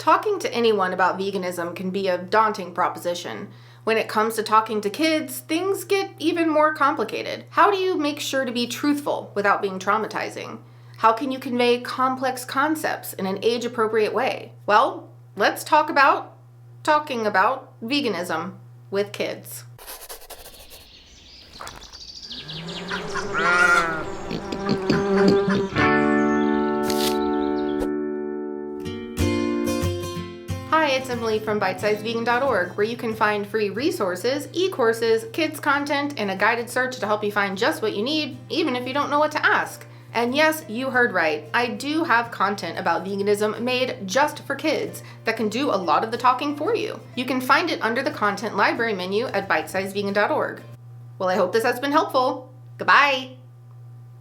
Talking to anyone about veganism can be a daunting proposition. When it comes to talking to kids, things get even more complicated. How do you make sure to be truthful without being traumatizing? How can you convey complex concepts in an age-appropriate way? Well, let's talk about talking about veganism with kids. Hi, it's Emily from BitesizeVegan.org, where you can find free resources, e-courses, kids content, and a guided search to help you find just what you need, even if you don't know what to ask. And yes, you heard right. I do have content about veganism made just for kids that can do a lot of the talking for you. You can find it under the content library menu at BitesizeVegan.org. Well, I hope this has been helpful. Goodbye.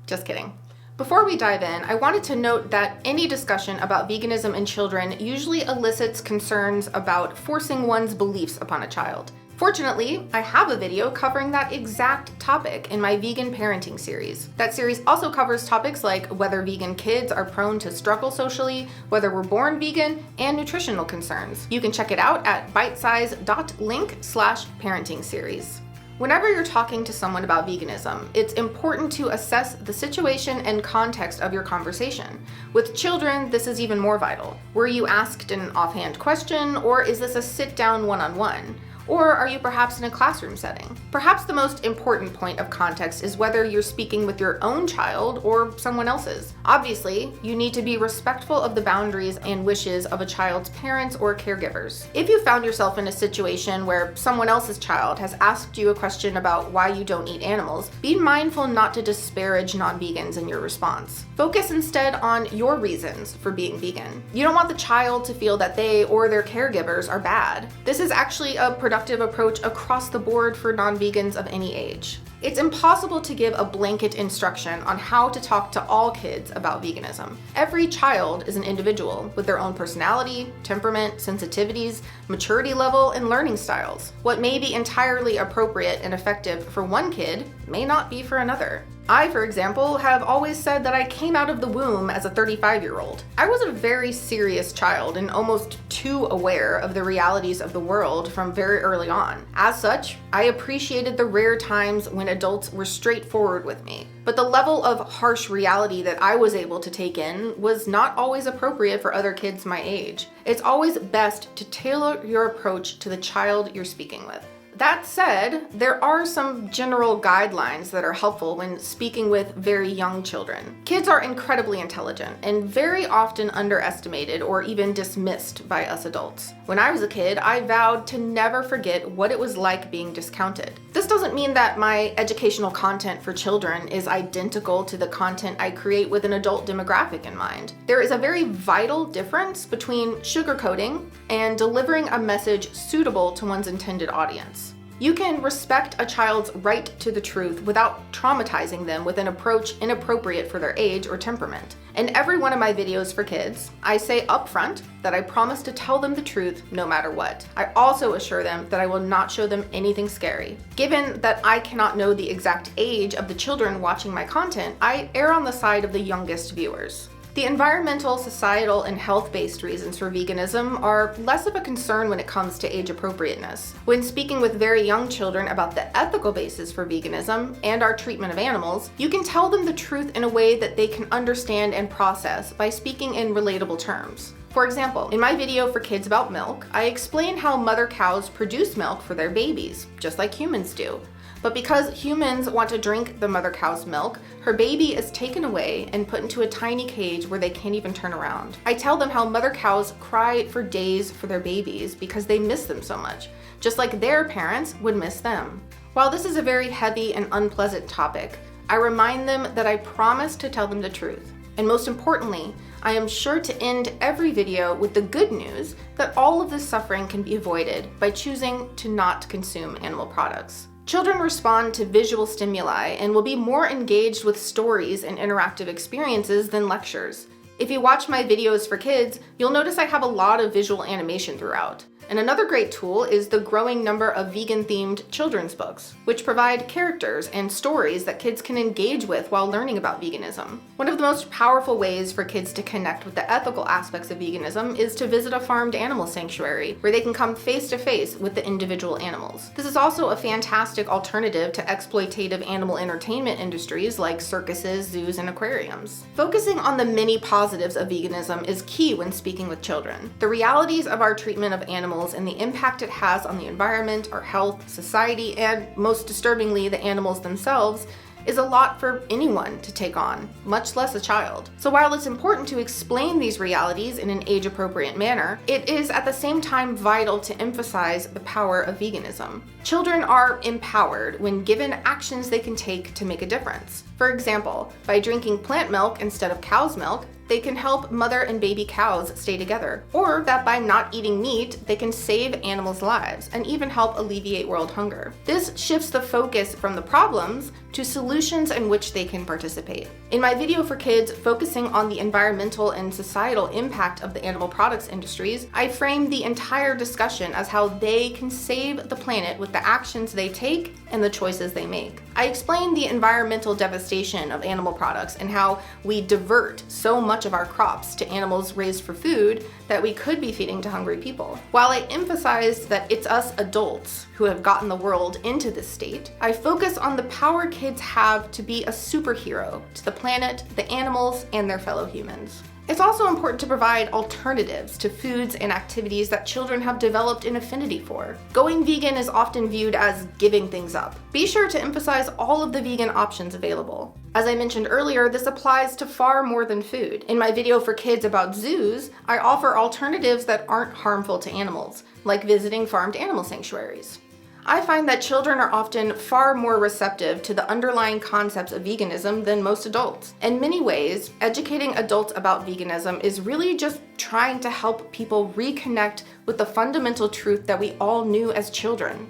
Just kidding. Before we dive in, I wanted to note that any discussion about veganism in children usually elicits concerns about forcing one's beliefs upon a child. Fortunately, I have a video covering that exact topic in my vegan parenting series. That series also covers topics like whether vegan kids are prone to struggle socially, whether we're born vegan, and nutritional concerns. You can check it out at bitesize.link/parenting series. Whenever you're talking to someone about veganism, it's important to assess the situation and context of your conversation. With children, this is even more vital. Were you asked an offhand question, or is this a sit-down one-on-one? Or are you perhaps in a classroom setting? Perhaps the most important point of context is whether you're speaking with your own child or someone else's. Obviously, you need to be respectful of the boundaries and wishes of a child's parents or caregivers. If you found yourself in a situation where someone else's child has asked you a question about why you don't eat animals, be mindful not to disparage non-vegans in your response. Focus instead on your reasons for being vegan. You don't want the child to feel that they or their caregivers are bad. This is actually a productive approach across the board for non-vegans of any age. It's impossible to give a blanket instruction on how to talk to all kids about veganism. Every child is an individual with their own personality, temperament, sensitivities, maturity level, and learning styles. What may be entirely appropriate and effective for one kid may not be for another. I, for example, have always said that I came out of the womb as a 35-year-old. I was a very serious child and almost too aware of the realities of the world from very early on. As such, I appreciated the rare times when adults were straightforward with me. But the level of harsh reality that I was able to take in was not always appropriate for other kids my age. It's always best to tailor your approach to the child you're speaking with. That said, there are some general guidelines that are helpful when speaking with very young children. Kids are incredibly intelligent and very often underestimated or even dismissed by us adults. When I was a kid, I vowed to never forget what it was like being discounted. This doesn't mean that my educational content for children is identical to the content I create with an adult demographic in mind. There is a very vital difference between sugarcoating and delivering a message suitable to one's intended audience. You can respect a child's right to the truth without traumatizing them with an approach inappropriate for their age or temperament. In every one of my videos for kids, I say upfront that I promise to tell them the truth no matter what. I also assure them that I will not show them anything scary. Given that I cannot know the exact age of the children watching my content, I err on the side of the youngest viewers. The environmental, societal, and health-based reasons for veganism are less of a concern when it comes to age appropriateness. When speaking with very young children about the ethical basis for veganism and our treatment of animals, you can tell them the truth in a way that they can understand and process by speaking in relatable terms. For example, in my video for kids about milk, I explain how mother cows produce milk for their babies, just like humans do. But because humans want to drink the mother cow's milk, her baby is taken away and put into a tiny cage where they can't even turn around. I tell them how mother cows cry for days for their babies because they miss them so much, just like their parents would miss them. While this is a very heavy and unpleasant topic, I remind them that I promise to tell them the truth. And most importantly, I am sure to end every video with the good news that all of this suffering can be avoided by choosing to not consume animal products. Children respond to visual stimuli and will be more engaged with stories and interactive experiences than lectures. If you watch my videos for kids, you'll notice I have a lot of visual animation throughout. And another great tool is the growing number of vegan-themed children's books, which provide characters and stories that kids can engage with while learning about veganism. One of the most powerful ways for kids to connect with the ethical aspects of veganism is to visit a farmed animal sanctuary, where they can come face to face with the individual animals. This is also a fantastic alternative to exploitative animal entertainment industries like circuses, zoos, and aquariums. Focusing on the many positives of veganism is key when speaking with children. The realities of our treatment of animals and the impact it has on the environment, our health, society, and most disturbingly, the animals themselves, is a lot for anyone to take on, much less a child. So while it's important to explain these realities in an age-appropriate manner, it is at the same time vital to emphasize the power of veganism. Children are empowered when given actions they can take to make a difference. For example, by drinking plant milk instead of cow's milk, they can help mother and baby cows stay together. Or that by not eating meat, they can save animals' lives and even help alleviate world hunger. This shifts the focus from the problems to solutions in which they can participate. In my video for kids focusing on the environmental and societal impact of the animal products industries, I frame the entire discussion as how they can save the planet with the actions they take and the choices they make. I explain the environmental devastation of animal products and how we divert so much of our crops to animals raised for food that we could be feeding to hungry people. While I emphasized that it's us adults who have gotten the world into this state, I focus on the power kids have to be a superhero to the planet, the animals, and their fellow humans. It's also important to provide alternatives to foods and activities that children have developed an affinity for. Going vegan is often viewed as giving things up. Be sure to emphasize all of the vegan options available. As I mentioned earlier, this applies to far more than food. In my video for kids about zoos, I offer alternatives that aren't harmful to animals, like visiting farmed animal sanctuaries. I find that children are often far more receptive to the underlying concepts of veganism than most adults. In many ways, educating adults about veganism is really just trying to help people reconnect with the fundamental truth that we all knew as children,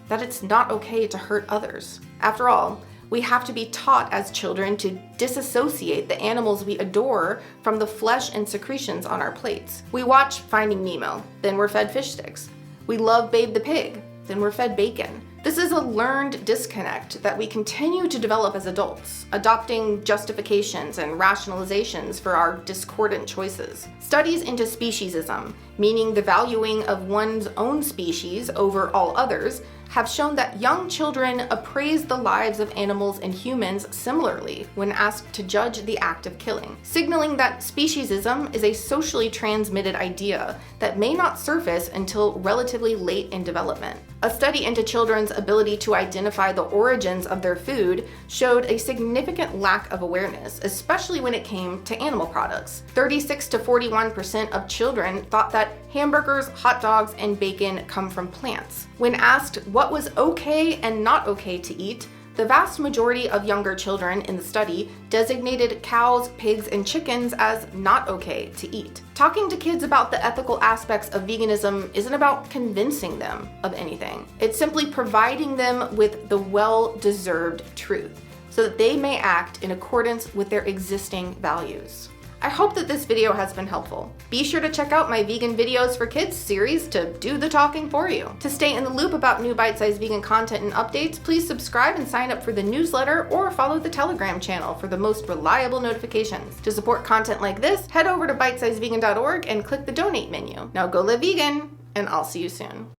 that it's not okay to hurt others. After all, we have to be taught as children to disassociate the animals we adore from the flesh and secretions on our plates. We watch Finding Nemo, then we're fed fish sticks. We love Babe the Pig, then we're fed bacon. This is a learned disconnect that we continue to develop as adults, adopting justifications and rationalizations for our discordant choices. Studies into speciesism, meaning the valuing of one's own species over all others, have shown that young children appraise the lives of animals and humans similarly when asked to judge the act of killing, signaling that speciesism is a socially transmitted idea that may not surface until relatively late in development. A study into children's ability to identify the origins of their food showed a significant lack of awareness, especially when it came to animal products. 36 to 41% of children thought that hamburgers, hot dogs, and bacon come from plants. When asked what was okay and not okay to eat, the vast majority of younger children in the study designated cows, pigs, and chickens as not okay to eat. Talking to kids about the ethical aspects of veganism isn't about convincing them of anything. It's simply providing them with the well-deserved truth so that they may act in accordance with their existing values. I hope that this video has been helpful. Be sure to check out my Vegan Videos for Kids series to do the talking for you. To stay in the loop about new bite-sized vegan content and updates, please subscribe and sign up for the newsletter or follow the Telegram channel for the most reliable notifications. To support content like this, head over to bitesizedvegan.org and click the donate menu. Now go live vegan, and I'll see you soon.